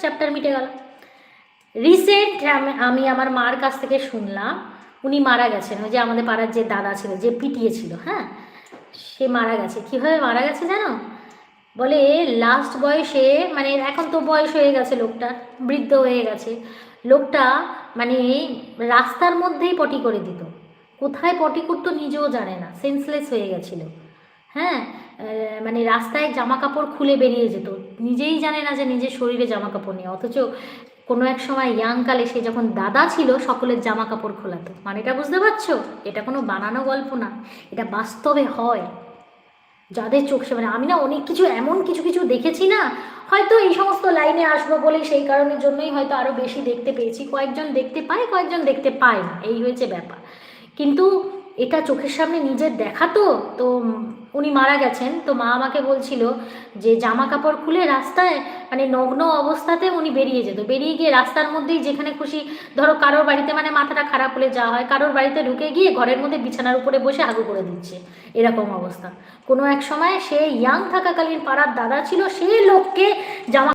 Chapter মিটে গেল। Recent আমি আমার মার কাছ থেকে শুনলাম উনি মারা গেছেন, ওই যে আমাদের পাড়ার যে দাদা ছিল, যে পিটিয়েছিল, হ্যাঁ, সে মারা গেছে। কীভাবে মারা গেছে জানো? বলে লাস্ট বয়সে, মানে এখন তো বয়স হয়ে গেছে, লোকটা বৃদ্ধ হয়ে গেছে, লোকটা মানে রাস্তার মধ্যেই পটি করে দিত। কোথায় পটি করতো নিজেও জানে না, সেন্সলেস হয়ে গেছিল। হ্যাঁ, মানে রাস্তায় জামা কাপড় খুলে বেরিয়ে যেত, নিজেই জানে না যে নিজের শরীরে জামা কাপড় নেই, অথচ কোনো এক সময় ইয়াংকালে সে যখন দাদা ছিল সকলের জামা কাপড় খোলাতো। মানে এটা বুঝতে পারছো? এটা কোনো বানানো গল্প না, এটা বাস্তবে হয়। যাদের চোখ সে, মানে আমি না অনেক কিছু, এমন কিছু কিছু দেখেছি না, হয়তো এই সমস্ত লাইনে আসবো বলে সেই কারণের জন্যই হয়তো আরও বেশি দেখতে পেয়েছি। কয়েকজন দেখতে পায়, কয়েকজন দেখতে পায় না, এই হয়েছে ব্যাপার। কিন্তু এটা চোখের সামনে নিজের দেখা তো। তো উনি মারা গেছেন, তো মা আমাকে বলছিল যে জামা কাপড় খুলে রাস্তায় মানে নগ্ন অবস্থাতে উনি বেরিয়ে যেত, বেরিয়ে গিয়ে রাস্তার মধ্যেই যেখানে খুশি, ধরো কারোর বাড়িতে মানে মাথাটা খারাপ হলে যাওয়া হয়, কারোর বাড়িতে ঢুকে গিয়ে ঘরের মধ্যে বিছানার উপরে বসে হাগু করে দিচ্ছে, এরকম অবস্থা। কোনো এক সময় সে ইয়াং থাকাকালীন পাড়ার দাদা ছিল, সে লোককে জামা